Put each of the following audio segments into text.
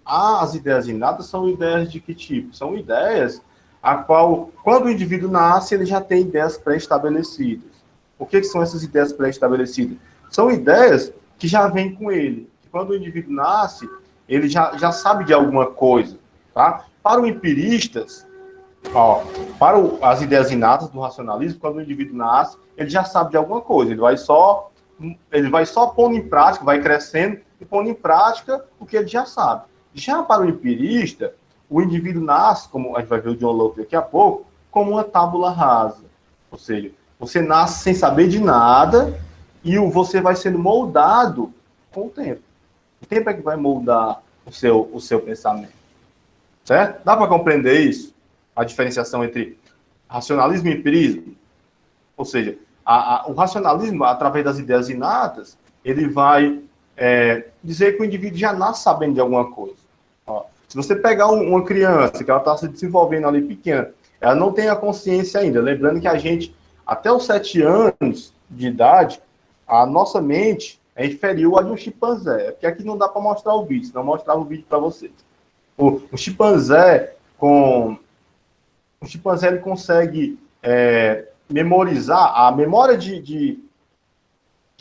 As ideias inatas são ideias de que tipo? São ideias a qual, quando o indivíduo nasce, ele já tem ideias pré-estabelecidas. O que são essas ideias pré-estabelecidas? São ideias que já vêm com ele. Quando o indivíduo nasce, ele já sabe de alguma coisa. Tá? Para o empiristas, as ideias inatas do racionalismo, quando o indivíduo nasce, ele já sabe de alguma coisa. Ele vai só pondo em prática, vai crescendo e pondo em prática o que ele já sabe. Já para o empirista, o indivíduo nasce, como a gente vai ver o John Locke daqui a pouco, como uma tábula rasa. Ou seja, você nasce sem saber de nada e você vai sendo moldado com o tempo. O tempo é que vai moldar o seu pensamento. Certo? Dá para compreender isso? A diferenciação entre racionalismo e empirismo? Ou seja, o racionalismo, através das ideias inatas, ele vai dizer que o indivíduo já nasce sabendo de alguma coisa. Se você pegar uma criança que ela está se desenvolvendo ali pequena, ela não tem a consciência ainda. Lembrando que a gente, até os 7 anos de idade, a nossa mente é inferior à de um chimpanzé. Porque aqui não dá para mostrar o vídeo, senão eu mostrava o vídeo para vocês. O chimpanzé, ele consegue memorizar a memória de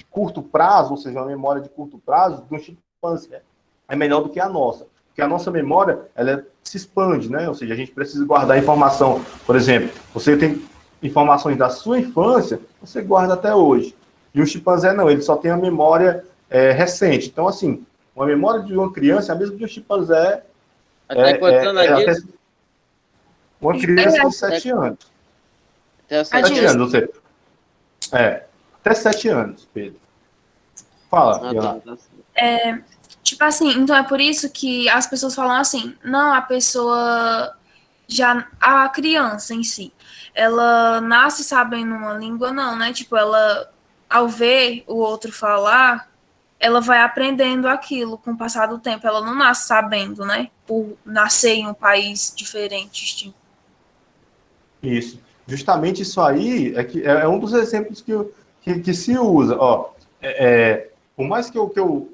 curto prazo, ou seja, a memória de curto prazo do chimpanzé é melhor do que a nossa. Porque a nossa memória, ela se expande, né? Ou seja, a gente precisa guardar informação. Por exemplo, você tem informações da sua infância, você guarda até hoje. E o chimpanzé não, ele só tem a memória recente. Então, assim, uma memória de uma criança é a mesma de um chimpanzé. Até quantos anos? Uma criança de 7 anos. Até 7 anos, você. Até 7 anos, Pedro. Fala, Leonardo. Tipo assim, então é por isso que as pessoas falam assim, não, a pessoa a criança em si, ela nasce sabendo uma língua, não, né? Tipo, ela, ao ver o outro falar, ela vai aprendendo aquilo com o passar do tempo. Ela não nasce sabendo, né? Por nascer em um país diferente, distinto. Isso. Justamente isso aí é um dos exemplos que se usa. Por mais que eu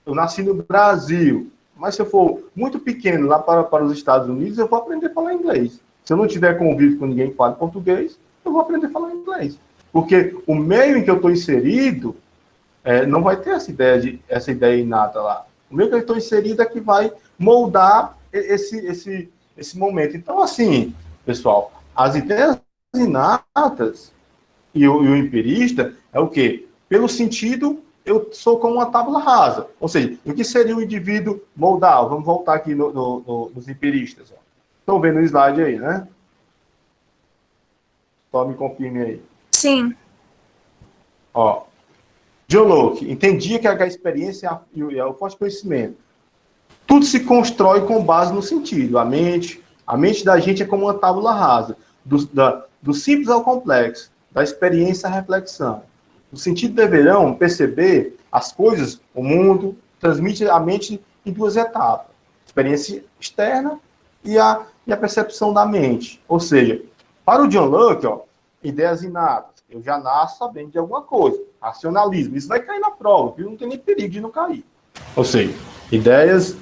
nasci no Brasil, mas se eu for muito pequeno lá para os Estados Unidos, eu vou aprender a falar inglês. Se eu não tiver convívio com ninguém que fale português, eu vou aprender a falar inglês. Porque o meio em que eu estou inserido não vai ter essa ideia inata lá. O meio que eu estou inserido é que vai moldar esse momento. Então, assim, pessoal, as ideias inatas e o empirista é o quê? Pelo sentido, eu sou como uma tábula rasa. Ou seja, o que seria o indivíduo moldar? Vamos voltar aqui nos empiristas. Estão vendo o slide aí, né? Só me confirme aí. Sim. John Locke entendia que a experiência e o forte conhecimento, tudo se constrói com base no sentido. A mente da gente é como uma tábula rasa, do simples ao complexo, da experiência à reflexão. No sentido deverão perceber as coisas, o mundo, transmite a mente em 2 etapas. Experiência externa e a percepção da mente. Ou seja, para o John Locke, ideias inatas. Eu já nasço sabendo de alguma coisa. Racionalismo. Isso vai cair na prova, viu? Não tem nem perigo de não cair. Ou seja, ideias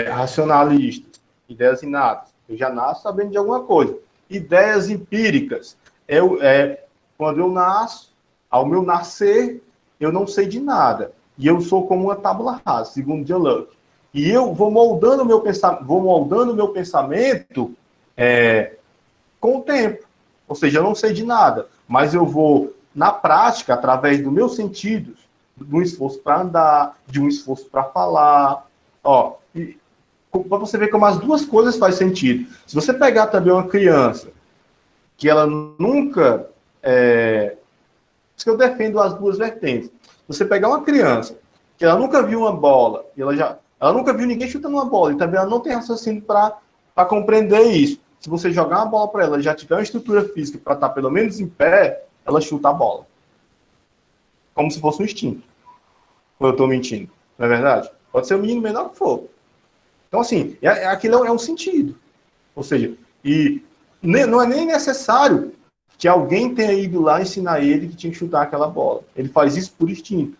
racionalistas, ideias inatas. Eu já nasço sabendo de alguma coisa. Ideias empíricas. Quando eu nasço, ao meu nascer, eu não sei de nada. E eu sou como uma tábula rasa, segundo John Locke. E eu vou moldando o meu pensamento com o tempo. Ou seja, eu não sei de nada. Mas eu vou, na prática, através dos meus sentidos, de um esforço para andar, de um esforço para falar. Para você ver como as duas coisas fazem sentido. Se você pegar também uma criança, que ela nunca... Por isso que eu defendo as duas vertentes. Você pegar uma criança que ela nunca viu uma bola, e ela nunca viu ninguém chutando uma bola, e também ela não tem raciocínio para compreender isso. Se você jogar uma bola para ela, já tiver uma estrutura física para estar pelo menos em pé, ela chuta a bola. Como se fosse um instinto. Ou eu estou mentindo? Não é verdade? Pode ser o menino menor que for. Então, assim, aquilo é um sentido. Ou seja, não é nem necessário que alguém tenha ido lá ensinar ele que tinha que chutar aquela bola. Ele faz isso por instinto.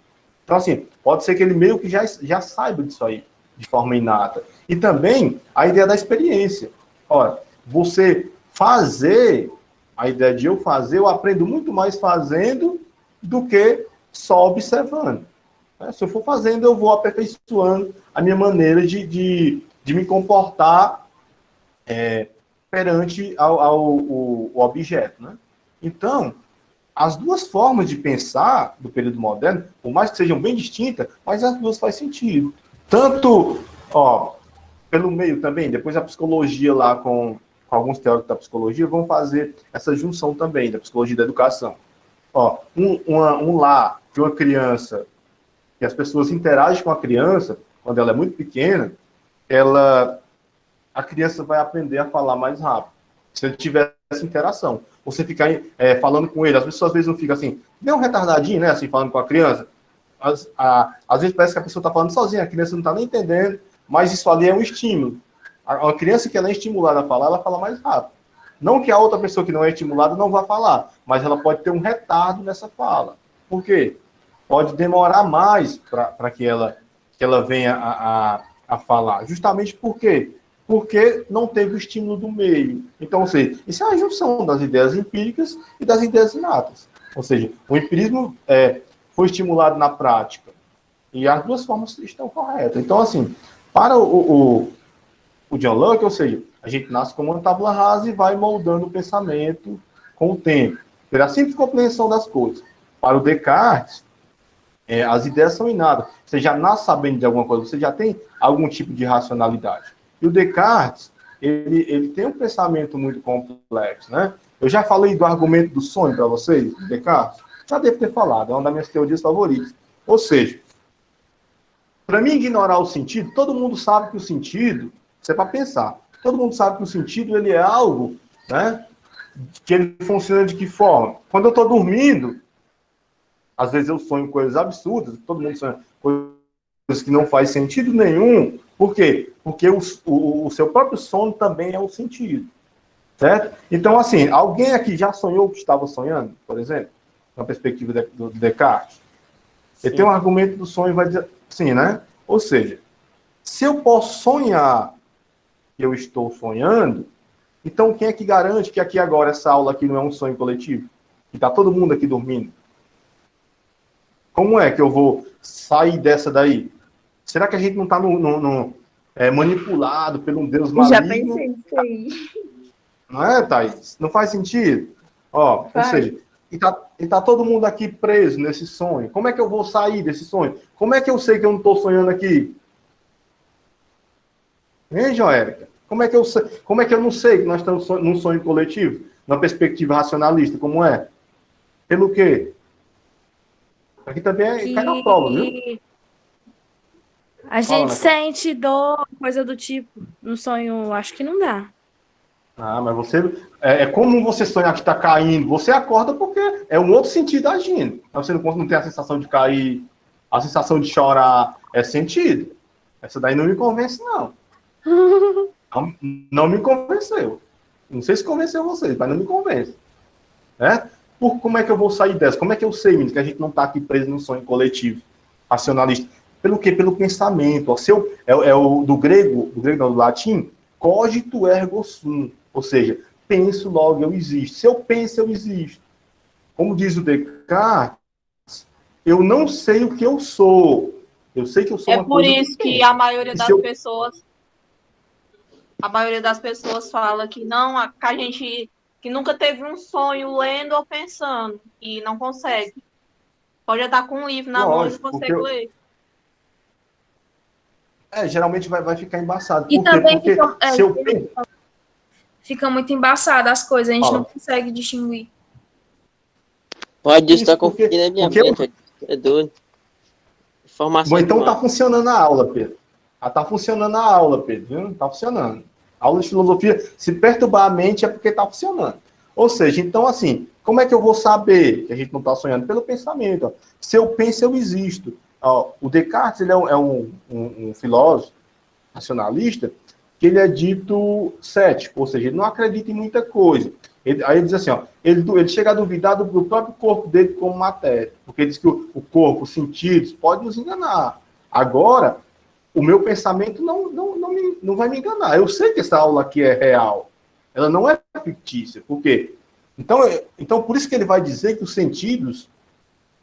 Então, assim, pode ser que ele meio que já saiba disso aí, de forma inata. E também a ideia da experiência. Ora, você fazer, a ideia de eu fazer, eu aprendo muito mais fazendo do que só observando. Se eu for fazendo, eu vou aperfeiçoando a minha maneira de me comportar perante ao objeto, né? Então, as duas formas de pensar do período moderno, por mais que sejam bem distintas, mas as duas fazem sentido. Tanto, pelo meio também, depois a psicologia lá com alguns teóricos da psicologia vão fazer essa junção também, da psicologia da educação. Um lar de uma criança, que as pessoas interagem com a criança, quando ela é muito pequena, a criança vai aprender a falar mais rápido, se ele tiver essa interação. Você ficar falando com ele, as pessoas às vezes não ficam assim, nem um retardadinho, né, assim, falando com a criança. Às vezes parece que a pessoa está falando sozinha, a criança não está nem entendendo, mas isso ali é um estímulo. A criança que ela é estimulada a falar, ela fala mais rápido. Não que a outra pessoa que não é estimulada não vá falar, mas ela pode ter um retardo nessa fala. Por quê? Pode demorar mais para que ela venha a falar. Justamente por quê? Porque não teve o estímulo do meio. Então, ou seja, isso é a junção das ideias empíricas e das ideias inatas. Ou seja, o empirismo foi estimulado na prática. E as duas formas estão corretas. Então, assim, para o John Locke, ou seja, a gente nasce como uma tábua rasa e vai moldando o pensamento com o tempo, pela simples compreensão das coisas. Para o Descartes, as ideias são inatas. Você já nasce sabendo de alguma coisa, você já tem algum tipo de racionalidade. E o Descartes, ele tem um pensamento muito complexo, né? Eu já falei do argumento do sonho para vocês, Descartes? Já devo ter falado, é uma das minhas teorias favoritas. Ou seja, para mim ignorar o sentido, todo mundo sabe que o sentido, isso é para pensar, todo mundo sabe que o sentido ele é algo, né, que ele funciona de que forma? Quando eu estou dormindo, às vezes eu sonho coisas absurdas, todo mundo sonha coisas que não faz sentido nenhum. Por quê? Porque o seu próprio sono também é um sentido. Certo? Então, assim, alguém aqui já sonhou que estava sonhando, por exemplo? Na perspectiva do Descartes? Ele tem um argumento do sonho e vai dizer assim, né? Ou seja, se eu posso sonhar que eu estou sonhando, então quem é que garante que aqui agora essa aula aqui não é um sonho coletivo? Que está todo mundo aqui dormindo? Como é que eu vou sair dessa daí? Será que a gente não está manipulado por um Deus maligno? Já pensei nisso aí. Não é, Thaís? Não faz sentido? Ou seja, e tá todo mundo aqui preso nesse sonho. Como é que eu vou sair desse sonho? Como é que eu sei que eu não estou sonhando aqui? Hein, Joérica? Como é que eu sei? Como é que eu não sei que nós estamos num sonho coletivo? Na perspectiva racionalista, como é? Pelo quê? Aqui também cai na prova, viu? A gente sente dor, coisa do tipo. No sonho, acho que não dá. Ah, mas você... É comum você sonhar que está caindo. Você acorda porque é um outro sentido agindo. Você não tem a sensação de cair, a sensação de chorar. É sentido. Essa daí não me convence, não. Não me convenceu. Não sei se convenceu vocês, mas não me convence. Como é que eu vou sair dessa? Como é que eu sei, menino, que a gente não está aqui preso num sonho coletivo, racionalista? Pelo quê? Pelo pensamento. Do grego, não, do latim, cogito ergo sum. Ou seja, penso, logo eu existo. Se eu penso, eu existo. Como diz o Descartes, eu não sei o que eu sou. Eu sei que eu sou uma coisa. É por isso que a maioria das pessoas fala que não, que a gente que nunca teve um sonho lendo ou pensando e não consegue. Pode estar com um livro na mão e não consegue ler. Geralmente vai ficar embaçado. E também Porque fica muito embaçado as coisas, a gente não consegue distinguir. Pode estar confundindo a minha mente, é doido. Informação. Bom, então tá funcionando a aula, Pedro. Tá funcionando a aula, Pedro, viu? Tá funcionando. A aula de filosofia, se perturbar a mente é porque tá funcionando. Ou seja, então assim, como é que eu vou saber que a gente não tá sonhando? Pelo pensamento. Se eu penso, eu existo. O Descartes, ele é um filósofo racionalista que ele é dito cético, ou seja, ele não acredita em muita coisa. Aí ele diz assim, ó, ele chega a duvidar do próprio corpo dele como matéria, porque ele diz que o corpo, os sentidos, pode nos enganar. Agora, o meu pensamento não vai me enganar. Eu sei que essa aula aqui é real. Ela não é fictícia. Por quê? Então, por isso que ele vai dizer que os sentidos,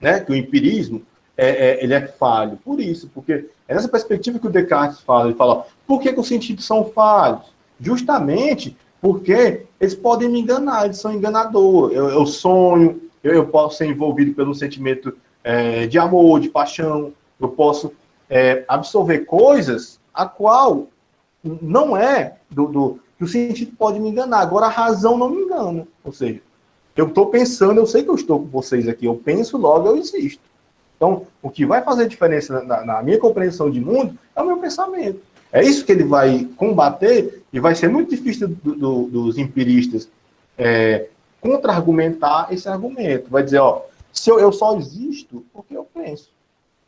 né, que o empirismo, ele é falho. Por isso, porque é nessa perspectiva que o Descartes fala. Ele fala, por que os sentidos são falhos? Justamente porque eles podem me enganar, eles são enganadores. Eu sonho, eu posso ser envolvido pelo sentimento de amor, de paixão, eu posso absorver coisas a qual não é que o sentido pode me enganar. Agora, a razão não me engana. Ou seja, eu estou pensando, eu sei que eu estou com vocês aqui, eu penso, logo eu existo. Então, o que vai fazer diferença na minha compreensão de mundo é o meu pensamento. É isso que ele vai combater, e vai ser muito difícil dos empiristas contra-argumentar esse argumento. Vai dizer, ó, se eu só existo porque eu penso.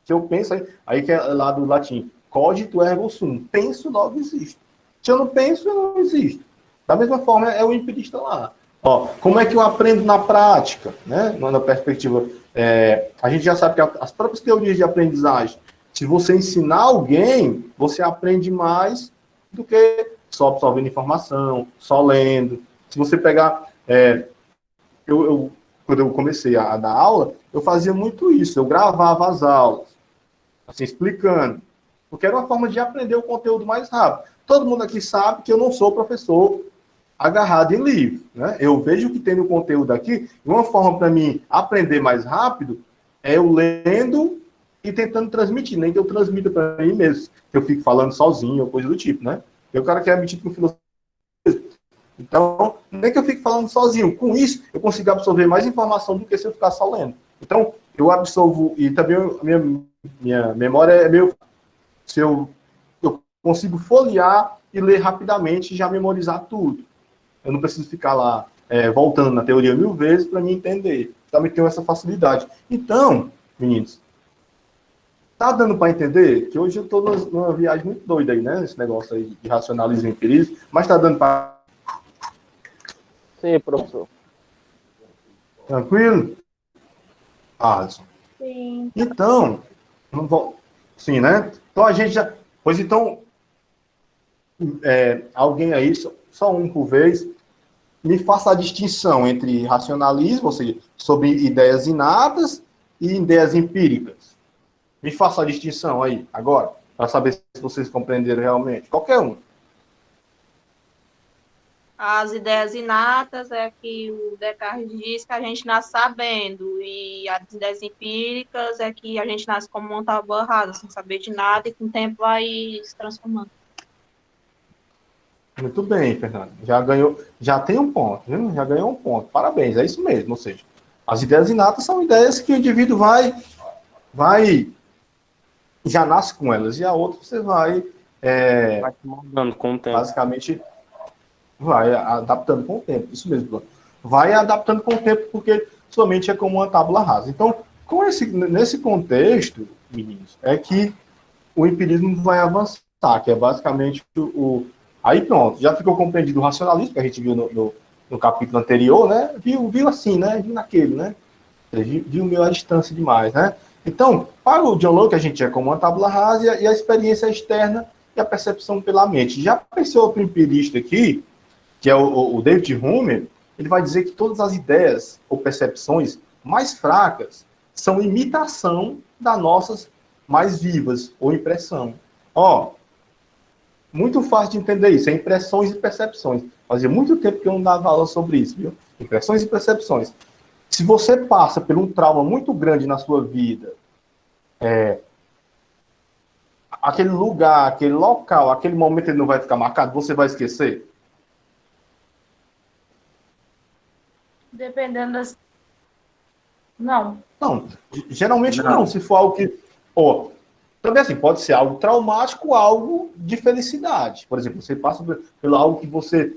Se eu penso, aí que é lá do latim, cogito ergo sum, penso, logo existo. Se eu não penso, eu não existo. Da mesma forma, é o empirista lá. Ó, como é que eu aprendo na prática? Né? Na perspectiva, a gente já sabe que as próprias teorias de aprendizagem, se você ensinar alguém, você aprende mais do que só absorvendo informação, só lendo. Se você pegar... quando eu comecei a dar aula, eu fazia muito isso. Eu gravava as aulas, assim, explicando. Porque era uma forma de aprender o conteúdo mais rápido. Todo mundo aqui sabe que eu não sou professor agarrado em livro, né? Eu vejo o que tem no conteúdo aqui, e uma forma para mim aprender mais rápido é eu lendo e tentando transmitir, nem que eu transmita para mim mesmo, que eu fico falando sozinho, ou coisa do tipo, né? Eu quero que é metido com filosofia. Então, nem que eu fique falando sozinho. Com isso, eu consigo absorver mais informação do que se eu ficar só lendo. Então, eu absorvo, e também minha memória é meio... Se eu consigo folhear e ler rapidamente e já memorizar tudo. Eu não preciso ficar lá voltando na teoria 1000 vezes para me entender. Também tenho essa facilidade. Então, meninos, tá dando para entender que hoje eu estou numa viagem muito doida aí, né? Esse negócio aí de racionalismo e empirismo, mas tá dando para... Sim, professor. Tranquilo? Alisson. Sim. Então, sim, né? Então a gente já... Pois então, alguém aí, só um por vez, me faça a distinção entre racionalismo, ou seja, sobre ideias inatas e ideias empíricas. Me faça a distinção aí, agora, para saber se vocês compreenderam realmente. Qualquer um. As ideias inatas é que o Descartes diz que a gente nasce sabendo, e as ideias empíricas é que a gente nasce como uma tábua rasa, sem saber de nada, e com o tempo vai se transformando. Muito bem, Fernando. Já ganhou, já tem um ponto, viu? Já ganhou um ponto. Parabéns, é isso mesmo. Ou seja, as ideias inatas são ideias que o indivíduo vai já nasce com elas, e a outra você vai se moldando com o tempo. Basicamente, vai adaptando com o tempo. Isso mesmo, Bruno. Vai adaptando com o tempo, porque sua mente é como uma tábua rasa. Então, nesse contexto, meninos, é que o empirismo vai avançar, que é basicamente Aí pronto, já ficou compreendido o racionalismo, que a gente viu no capítulo anterior, né? Viu assim, né? Viu naquele, né? Viu meio à distância demais, né? Então, para o John Locke, a gente é como uma tábua rasa e a experiência externa e a percepção pela mente. Já apareceu outro empirista aqui, que é o David Hume, ele vai dizer que todas as ideias ou percepções mais fracas são imitação das nossas mais vivas, ou impressão. Muito fácil de entender isso, é impressões e percepções. Fazia muito tempo que eu não dava aula sobre isso, viu? Impressões e percepções. Se você passa por um trauma muito grande na sua vida, aquele lugar, aquele local, aquele momento ele não vai ficar marcado, você vai esquecer? Dependendo das... Não. Não, geralmente não. Se for algo que... também assim, pode ser algo traumático, algo de felicidade. Por exemplo, você passa pelo algo que você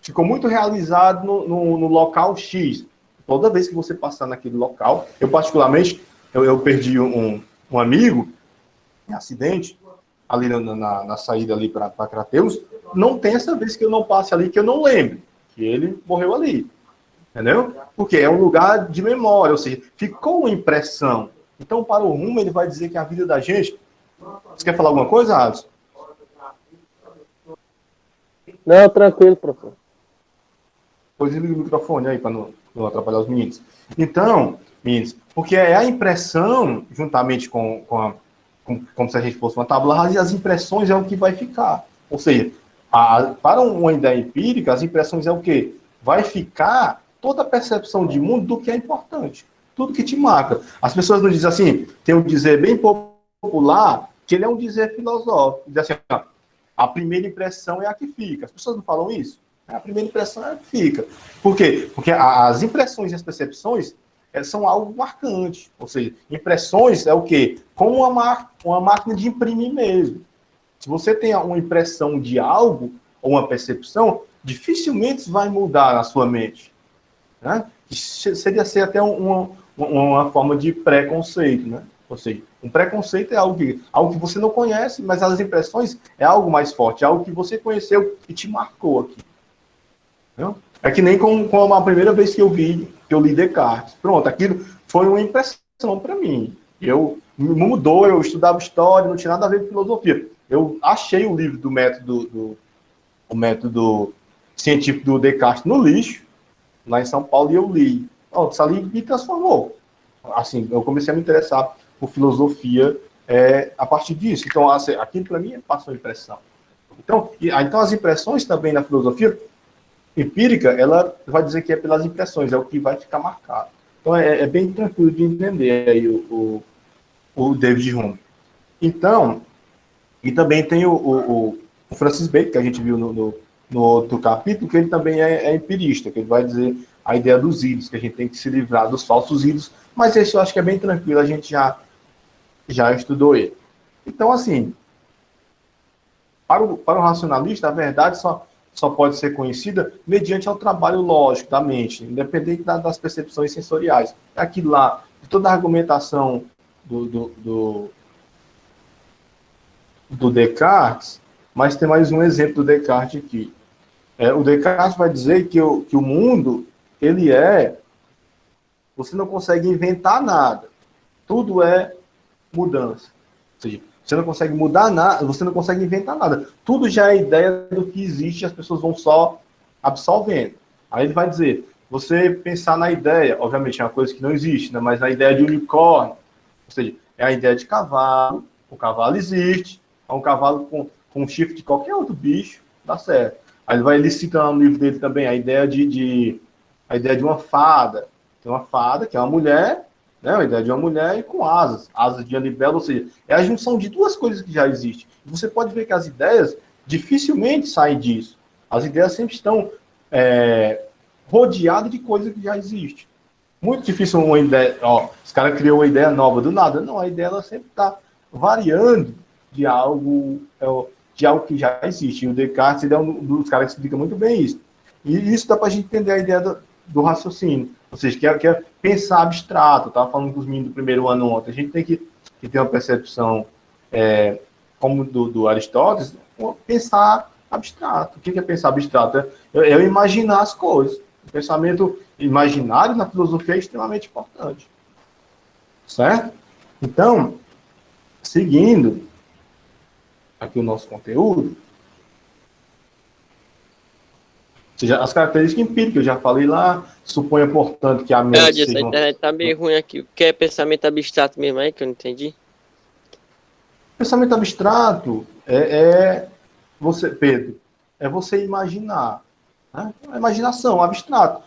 ficou muito realizado no local X. Toda vez que você passar naquele local, eu particularmente, eu perdi um amigo em acidente, ali na saída ali para Crateus. Não tem essa vez que eu não passe ali, que eu não lembre que ele morreu ali. Entendeu? Porque é um lugar de memória, ou seja, ficou uma impressão. Então, para o rumo, ele vai dizer que a vida da gente... Você quer falar alguma coisa, Alisson? Não, tranquilo, professor. Pois liga o microfone aí, para não atrapalhar os meninos. Então, meninos, porque é a impressão, juntamente como se a gente fosse uma tábua rasa, e as impressões é o que vai ficar. Ou seja, para uma ideia empírica, as impressões é o quê? Vai ficar toda a percepção de mundo do que é importante. Tudo que te marca. As pessoas não dizem assim, tem um dizer bem popular, que ele é um dizer filosófico. Diz assim, ó, a primeira impressão é a que fica. As pessoas não falam isso? A primeira impressão é a que fica. Por quê? Porque as impressões e as percepções são algo marcante. Ou seja, impressões é o quê? Como uma máquina de imprimir mesmo. Se você tem uma impressão de algo, ou uma percepção, dificilmente vai mudar na sua mente. Né? Seria ser até uma forma de preconceito, né? Ou seja, um preconceito é algo que você não conhece, mas as impressões é algo mais forte, é algo que você conheceu e te marcou aqui. Entendeu? É que nem como a primeira vez que eu li Descartes. Pronto, aquilo foi uma impressão para mim. Me mudou, eu estudava história, não tinha nada a ver com filosofia. Eu achei o livro do método científico do Descartes no lixo, lá em São Paulo, e eu li. Isso ali me transformou. Assim, eu comecei a me interessar por filosofia a partir disso. Então, aquilo para mim passou impressão. Então, as impressões também na filosofia empírica, ela vai dizer que é pelas impressões, é o que vai ficar marcado. Então, é bem tranquilo de entender aí o David Hume. Então, e também tem o Francis Bacon, que a gente viu no outro capítulo, que ele também é empirista, que ele vai dizer a ideia dos ídolos, que a gente tem que se livrar dos falsos ídolos, mas esse eu acho que é bem tranquilo, a gente já estudou ele. Então, assim, para o racionalista, a verdade só pode ser conhecida mediante ao trabalho lógico da mente, independente das percepções sensoriais. É aquilo lá, de toda a argumentação do Descartes, mas tem mais um exemplo do Descartes aqui. O Descartes vai dizer que o mundo, ele você não consegue inventar nada. Tudo é mudança. Ou seja, você não consegue mudar nada, você não consegue inventar nada. Tudo já é ideia do que existe, as pessoas vão só absorvendo. Aí ele vai dizer, você pensar na ideia, obviamente é uma coisa que não existe, né, mas na ideia de unicórnio, ou seja, é a ideia de cavalo, o cavalo existe, é um cavalo com um chifre de qualquer outro bicho, dá certo. Aí ele cita no livro dele também a ideia de uma fada. Tem uma fada, que é uma mulher, né, a ideia de uma mulher e com asas de Anibel, ou seja, é a junção de duas coisas que já existem. Você pode ver que as ideias dificilmente saem disso. As ideias sempre estão rodeadas de coisas que já existem. Muito difícil uma ideia, os caras criou uma ideia nova do nada. Não, a ideia ela sempre está variando de algo que já existe. E o Descartes ele é um dos caras que explica muito bem isso. E isso dá para a gente entender a ideia do raciocínio. Ou seja, que é pensar abstrato. Eu estava falando com os meninos do primeiro ano ontem. A gente tem que ter uma percepção como do Aristóteles, pensar abstrato. O que é pensar abstrato? É eu imaginar as coisas. O pensamento imaginário na filosofia é extremamente importante. Certo? Então, seguindo aqui o nosso conteúdo, ou seja, as características empíricas, eu já falei lá, suponha, portanto, que a mente seja... A internet tá meio ruim aqui. O que é pensamento abstrato mesmo aí, que eu não entendi? Pensamento abstrato você, Pedro, é você imaginar. Né? A imaginação, abstrato.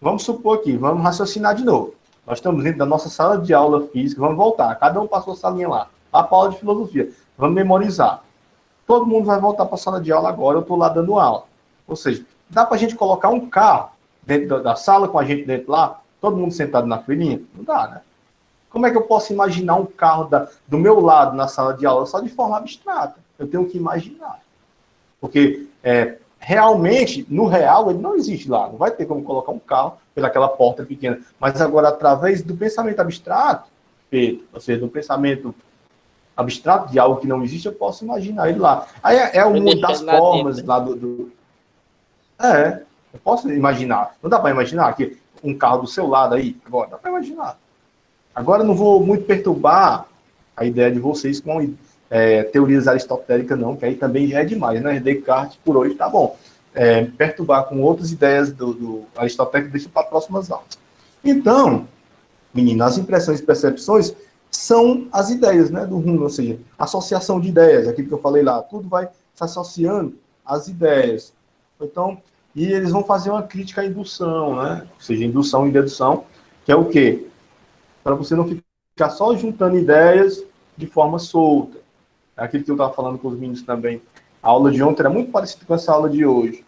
Vamos supor aqui, vamos raciocinar de novo. Nós estamos dentro da nossa sala de aula física, vamos voltar. Cada um passou a salinha lá. A aula de filosofia. Vamos memorizar. Todo mundo vai voltar para a sala de aula agora, eu estou lá dando aula. Ou seja, dá para a gente colocar um carro dentro da sala com a gente dentro lá, todo mundo sentado na filinha? Não dá, né? Como é que eu posso imaginar um carro do meu lado na sala de aula? Só de forma abstrata. Eu tenho que imaginar. Porque realmente, no real, ele não existe lá. Não vai ter como colocar um carro pelaquela porta pequena. Mas agora, através do pensamento abstrato, Pedro, ou seja, do pensamento abstrato de algo que não existe, eu posso imaginar ele lá. Aí é o mundo das formas lá do... Eu posso imaginar. Não dá para imaginar que um carro do seu lado aí? Agora, dá para imaginar. Agora, eu não vou muito perturbar a ideia de vocês com teorias aristotélicas, não, que aí também já é demais, né? Descartes, por hoje, tá bom. Perturbar com outras ideias do Aristóteles, deixa para próximas aulas. Então, menino, as impressões e percepções são as ideias, né, do Hume, ou seja, associação de ideias, aquilo que eu falei lá, tudo vai se associando às ideias. Então, e eles vão fazer uma crítica à indução, né, ou seja, indução e dedução, que é o quê? Para você não ficar só juntando ideias de forma solta. É aquilo que eu estava falando com os meninos também. A aula de ontem era muito parecida com essa aula de hoje.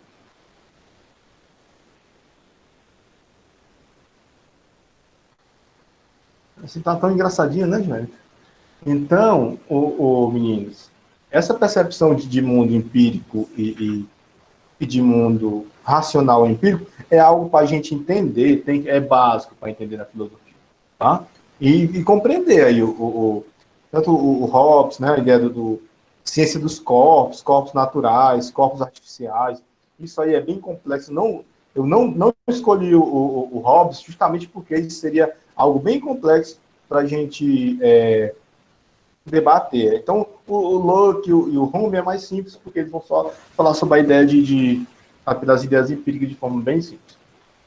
Assim, tá tão engraçadinho, né, gente? Então, meninos, essa percepção de mundo empírico e de mundo racional empírico é algo para a gente entender, é básico para entender na filosofia, tá? E compreender aí tanto o Hobbes, né, a ideia do ciência dos corpos naturais, corpos artificiais, isso aí é bem complexo. Eu não escolhi o Hobbes justamente porque isso seria algo bem complexo para a gente debater. Então, o Locke e o Hume é mais simples, porque eles vão só falar sobre a ideia das ideias empíricas de forma bem simples.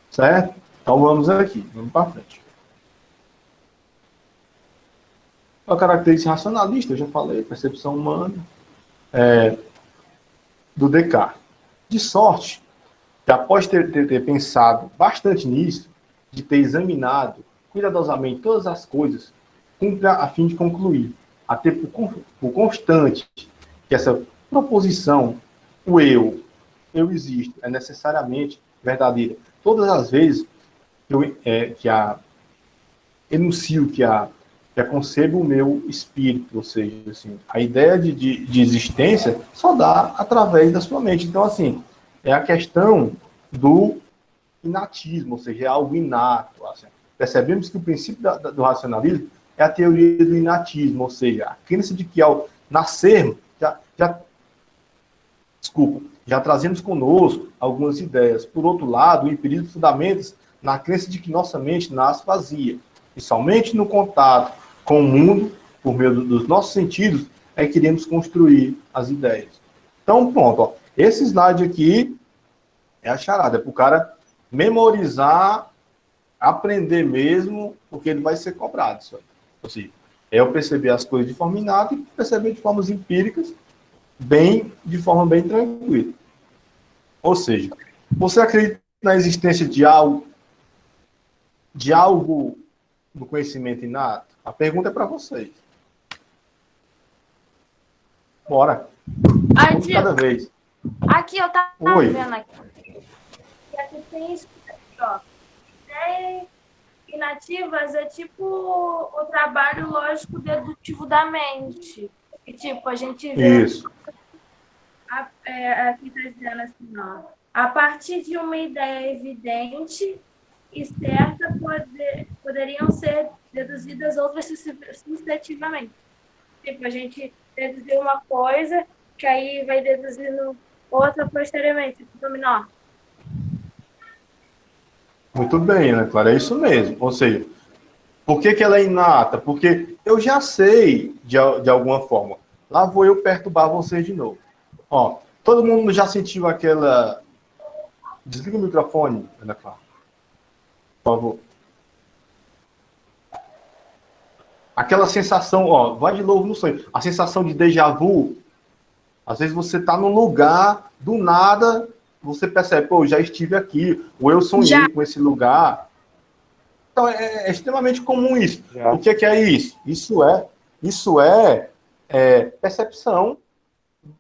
Certo? Então, vamos para frente. A característica racionalista, eu já falei, percepção humana, do Descartes. De sorte, que após ter pensado bastante nisso, de ter examinado cuidadosamente todas as coisas, cumpre a fim de concluir, até por constante, que essa proposição, o eu existe, é necessariamente verdadeira. Todas as vezes que enuncio, que concebo o meu espírito, ou seja, assim, a ideia de existência só dá através da sua mente. Então, assim, é a questão do inatismo, ou seja, é algo inato. Assim. Percebemos que o princípio do racionalismo é a teoria do inatismo, ou seja, a crença de que ao nascermos, já trazemos conosco algumas ideias. Por outro lado, o empirismo fundamenta-se na crença de que nossa mente nasce vazia, e somente no contato com o mundo, por meio dos nossos sentidos, é que iremos construir as ideias. Então, pronto, ó, esse slide aqui é a charada, é para o cara memorizar, aprender mesmo, porque ele vai ser cobrado. Isso aí. Ou seja, é eu perceber as coisas de forma inata e perceber de formas empíricas, de forma bem tranquila. Ou seja, você acredita na existência de algo no conhecimento inato? A pergunta é para vocês. Bora. Vamos cada vez. Aqui, eu tava Oi. vendo aqui. E aqui tem isso aqui, ó. Ideias inativas é tipo o trabalho lógico dedutivo da mente. E, tipo, a gente vê... Isso. Aqui está dizendo assim, ó. A partir de uma ideia evidente e certa, poderiam ser deduzidas outras sucessivamente. Tipo, a gente deduziu uma coisa, que aí vai deduzindo outra posteriormente, tipo dominó. Muito bem, Ana Clara, é isso mesmo. Ou seja, por que ela é inata? Porque eu já sei de alguma forma. Lá vou eu perturbar vocês de novo. Ó, todo mundo já sentiu aquela... Desliga o microfone, Ana Clara. Por favor. Aquela sensação, ó, vai de novo no sonho. A sensação de déjà vu. Às vezes você está num lugar, do nada, você percebe, pô, eu já estive aqui, ou eu sonhei com esse lugar. Então, é extremamente comum isso. Já. O que é isso? Isso é percepção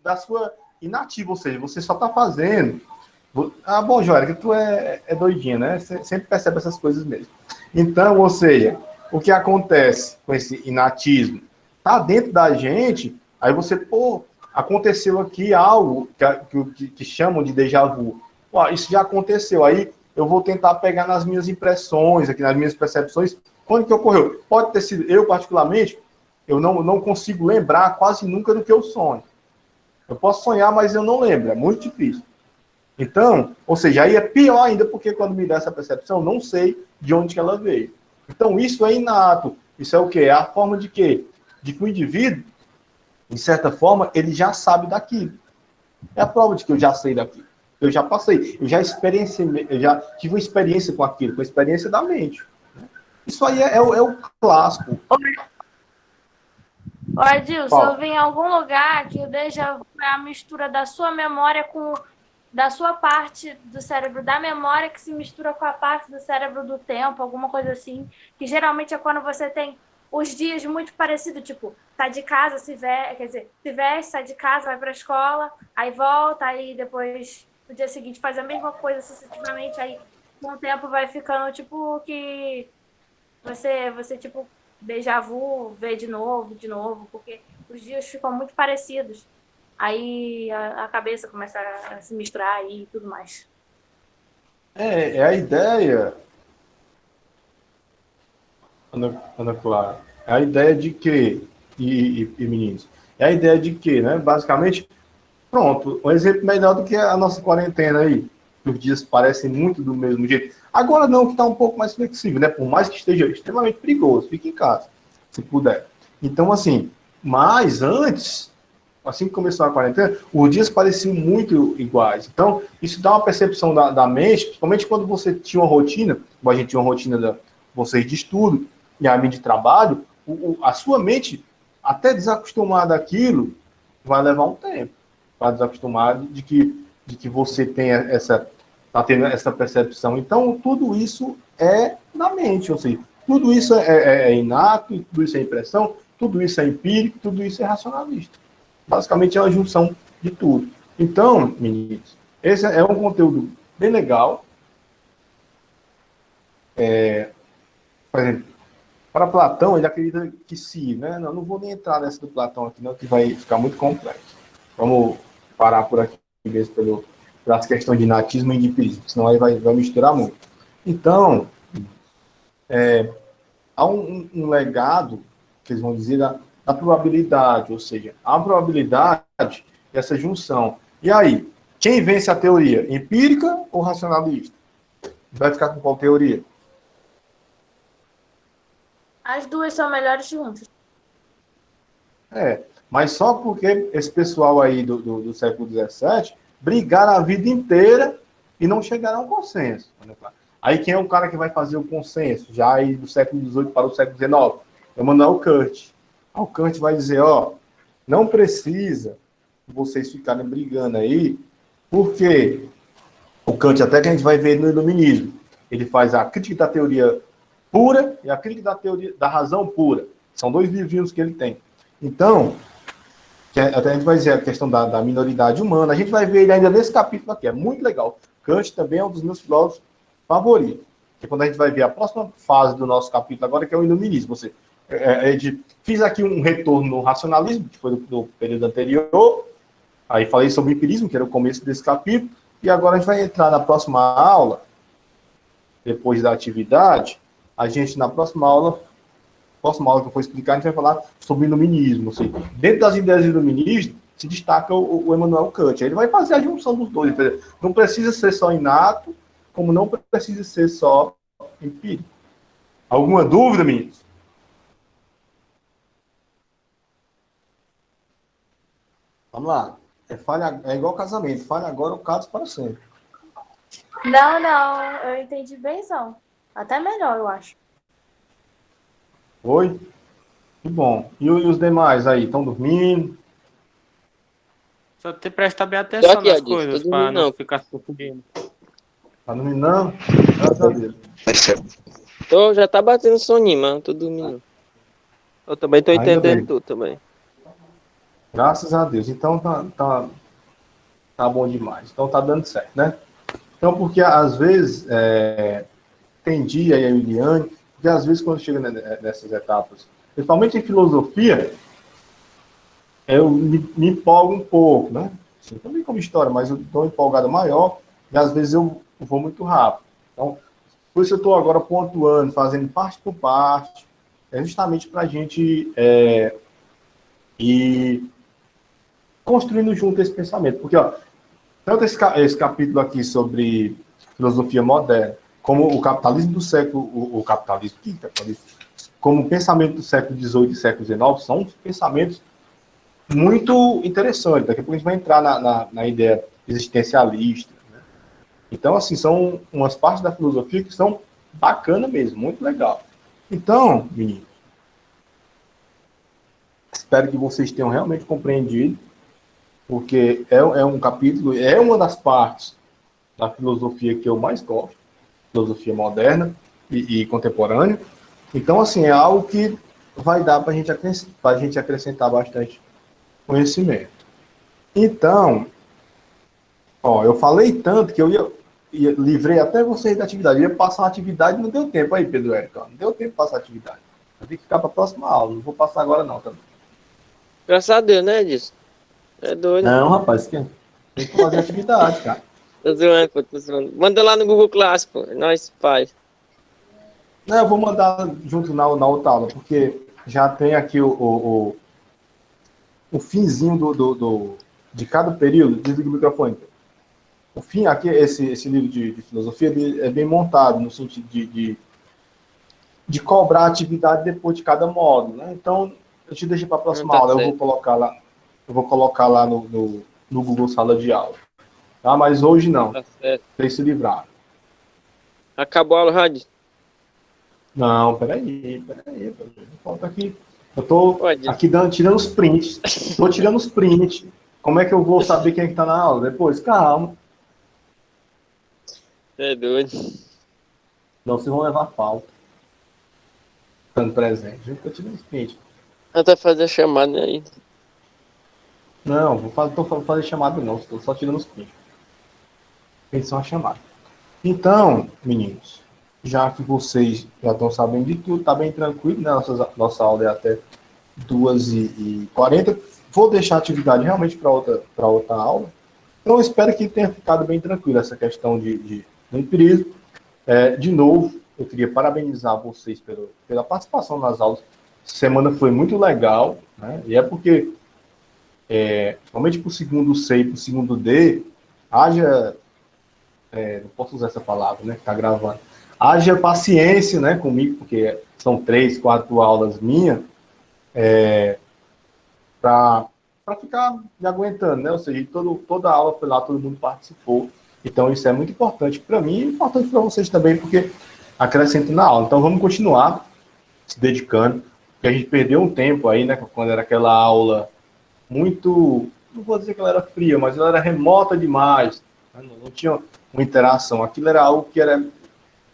da sua inativa, ou seja, você só está fazendo... Ah, bom, Joara, que tu é doidinha, né? Você sempre percebe essas coisas mesmo. Então, ou seja, o que acontece com esse inatismo? Tá dentro da gente, aí você, pô, aconteceu aqui algo que chamam de déjà vu. Pô, isso já aconteceu, aí eu vou tentar pegar nas minhas impressões, aqui nas minhas percepções, quando que ocorreu? Pode ter sido, eu particularmente, eu não consigo lembrar quase nunca do que eu sonho. Eu posso sonhar, mas eu não lembro, é muito difícil. Então, ou seja, aí é pior ainda, porque quando me dá essa percepção, eu não sei de onde que ela veio. Então, isso é inato. Isso é o quê? É a forma de quê? De que o indivíduo, de certa forma, ele já sabe daquilo. É a prova de que eu já sei daquilo. Eu já passei, eu já experienciei, eu já tive uma experiência com aquilo, com a experiência da mente. Isso aí é o clássico. Ô, Adilson, Fala. eu vi em algum lugar que o déjà vu é a mistura da sua memória com da sua parte do cérebro da memória que se mistura com a parte do cérebro do tempo, alguma coisa assim, que geralmente é quando você tem os dias muito parecidos, tipo, tá de casa, se veste, sai de casa, vai pra escola, aí volta, aí depois no dia seguinte faz a mesma coisa sucessivamente, aí com o tempo vai ficando, tipo, que você tipo, déjà vu, vê de novo, porque os dias ficam muito parecidos. Aí a cabeça começa a se misturar e tudo mais. É a ideia, Ana Clara, é a ideia de que, e meninos, é a ideia de que, né, basicamente, pronto, um exemplo melhor do que a nossa quarentena aí, que os dias parecem muito do mesmo jeito. Agora não, que está um pouco mais flexível, né, por mais que esteja extremamente perigoso, fique em casa, se puder. Então, assim, mas antes, assim que começou a quarentena, os dias pareciam muito iguais. Então, isso dá uma percepção da mente, principalmente quando você tinha uma rotina, como a gente tinha uma rotina da vocês de estudo e a minha de trabalho, a sua mente, até desacostumar daquilo, vai levar um tempo. Vai desacostumar de que você tenha tá tendo essa percepção. Então, tudo isso é na mente, ou seja, tudo isso é inato, tudo isso é impressão, tudo isso é empírico, tudo isso é racionalista. Basicamente é uma junção de tudo. Então, meninos, esse é um conteúdo bem legal. Por exemplo, para Platão, ele acredita que se, né? Não vou nem entrar nessa do Platão aqui, não, que vai ficar muito complexo. Vamos parar por aqui mesmo pelas questões de natismo e de empirismo, senão aí vai misturar muito. Então, há um legado, que eles vão dizer, da probabilidade, ou seja, a probabilidade dessa junção. E aí, quem vence a teoria? Empírica ou racionalista? Vai ficar com qual teoria? As duas são melhores juntas. Mas só porque esse pessoal aí do século XVII brigaram a vida inteira e não chegaram a um consenso. Aí quem é o cara que vai fazer o consenso? Já aí do século XVIII para o século XIX? Emmanuel Kant. O Kant vai dizer, não precisa vocês ficarem brigando aí, porque o Kant, até que a gente vai ver no Iluminismo, ele faz a crítica da teoria pura e a crítica da teoria da razão pura. São dois livrinhos que ele tem. Então, até a gente vai dizer a questão da minoridade humana, a gente vai ver ele ainda nesse capítulo aqui, é muito legal. Kant também é um dos meus filósofos favoritos. Que quando a gente vai ver a próxima fase do nosso capítulo agora, que é o Iluminismo. Fiz aqui um retorno no racionalismo, que foi do período anterior, aí falei sobre o empirismo, que era o começo desse capítulo, e agora a gente vai entrar na próxima aula, depois da atividade, a gente, na próxima aula que eu for explicar, a gente vai falar sobre o iluminismo. Assim. Dentro das ideias do iluminismo, se destaca o Emmanuel Kant. Ele vai fazer a junção dos dois. Não precisa ser só inato, como não precisa ser só empírico. Alguma dúvida, meninos? Vamos lá. É igual casamento. Fale agora ou caso para sempre. Não, eu entendi bemzão. Até melhor, eu acho. Oi? Que bom. E os demais aí? Estão dormindo? Só ter que prestar bem atenção Aqui, nas Adilson, coisas, tô para dormindo, não não. ficar se confundindo. Tá dormindo não? Graças a Deus. Já tá batendo soninho, mas não tô dormindo. Eu também tô Ainda entendendo bem. tudo também. Graças a Deus. Então tá bom demais. Então tá dando certo, né? Então, porque às vezes tem dia aí a Eliane, porque às vezes quando chega nessas etapas, principalmente em filosofia, eu me empolgo um pouco, né? Assim, também como história, mas eu dou uma empolgada maior e às vezes eu vou muito rápido. Então, por isso eu estou agora pontuando, fazendo parte por parte, justamente para a gente ir construindo junto esse pensamento. Porque, tanto esse capítulo aqui sobre filosofia moderna, como o capitalismo do século, o capitalismo, que capitalismo? Como o pensamento do século XVIII e século XIX, são pensamentos muito interessantes. Daqui a pouco a gente vai entrar na ideia existencialista. Né? Então, assim, são umas partes da filosofia que são bacanas mesmo, muito legal. Então, meninos, espero que vocês tenham realmente compreendido, porque é um capítulo, é uma das partes da filosofia que eu mais gosto, filosofia moderna e contemporânea. Então, assim, é algo que vai dar para a gente acrescentar bastante conhecimento. Então, ó, eu falei tanto que livrei até vocês da atividade. Eu ia passar uma atividade, não deu tempo aí, Pedro Érico. Não deu tempo de passar a atividade. Eu tenho que ficar para a próxima aula. Não vou passar agora, não. Também. Graças a Deus, né, Edson? É doido. Não, rapaz, tem que fazer atividade, cara. Tô zoando, pô, tô zoando. Manda lá no Google Class, pô. Nós faz. Não, eu vou mandar junto na outra aula, porque já tem aqui o finzinho de cada período. Desliga o microfone. O fim, aqui, esse livro de filosofia é bem montado, no sentido de cobrar a atividade depois de cada módulo, né? Então, eu te deixo para a próxima Tá aula, certo. eu vou colocar lá no Google Sala de Aula. Tá? Mas hoje não, Tá certo. tem se livrar. Acabou a aula, Rádio? Não, peraí. Falta aqui. Eu tô Pode. aqui tirando os prints. Tô tirando os prints. Como é que eu vou saber quem é que tá na aula depois? Calma. É doido. Não, vocês vão levar falta. Estando presente. Eu tô tirando os prints. Até fazer a chamada aí. Não, tô fazendo chamada não. Estou só tirando os prints. Eles são a chamada. Então, meninos, já que vocês já estão sabendo de tudo, tá bem tranquilo, né? Nossa aula é até 2h40. Vou deixar a atividade realmente para outra aula. Então, eu espero que tenha ficado bem tranquilo essa questão do empirismo. De novo, eu queria parabenizar vocês pela participação nas aulas. Semana foi muito legal, né? E é porque, somente para o segundo C e para o segundo D, haja... não posso usar essa palavra, né? Que está gravando. Haja paciência, né, comigo, porque são 3, 4 aulas minhas, para ficar me aguentando, né? Ou seja, toda a aula foi lá, todo mundo participou. Então, isso é muito importante para mim e importante para vocês também, porque acrescenta na aula. Então, vamos continuar se dedicando, porque a gente perdeu um tempo aí, né? Quando era aquela aula muito, não vou dizer que ela era fria, mas ela era remota demais. Né? Não tinha uma interação. Aquilo era algo que era,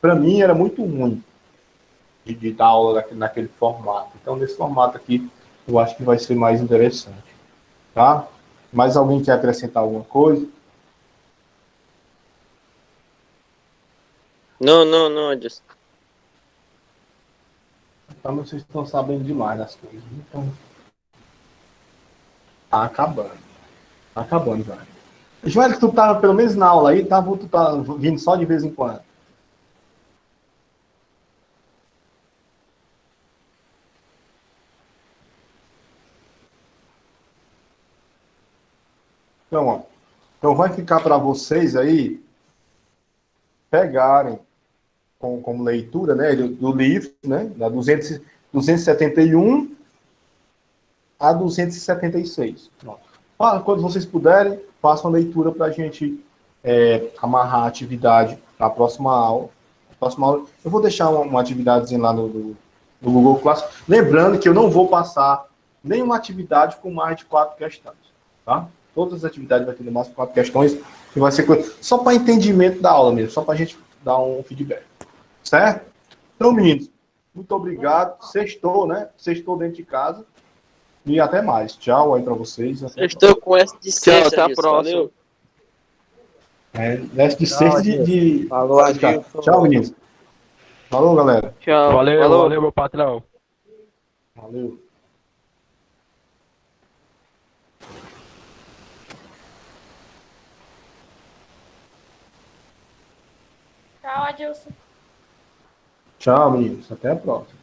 para mim, era muito ruim de dar aula naquele formato. Então, nesse formato aqui, eu acho que vai ser mais interessante. Tá? Mais alguém quer acrescentar alguma coisa? Não, Edson. Então, vocês estão sabendo demais das coisas. Então, tá acabando. Tá acabando, já. Joel, que tu tava pelo menos na aula aí, tu tá vindo só de vez em quando. Então, ó, então vai ficar para vocês aí pegarem como leitura, né, do livro, né, da 271 a 276. Quando vocês puderem, façam a leitura para a gente amarrar a atividade na próxima aula. Eu vou deixar uma atividadezinha lá no Google Class. Lembrando que eu não vou passar nenhuma atividade com mais de 4 questões. Tá? Todas as atividades vai ter no máximo 4 questões. Que vai ser só para entendimento da aula mesmo, só para a gente dar um feedback. Certo? Então, meninos, muito obrigado. Sextou, né? Sextou dentro de casa. E até mais. Tchau aí para vocês. Eu estou com essa de Tchau, sexta, até a Edson. próxima. Valeu. Nessa de sexta de... Falou, Adilson. Tchau, meninos. Falou, galera. Tchau. Valeu, Falou. valeu, meu patrão. Valeu. Tchau, Adilson. Tchau, meninos. Até a próxima.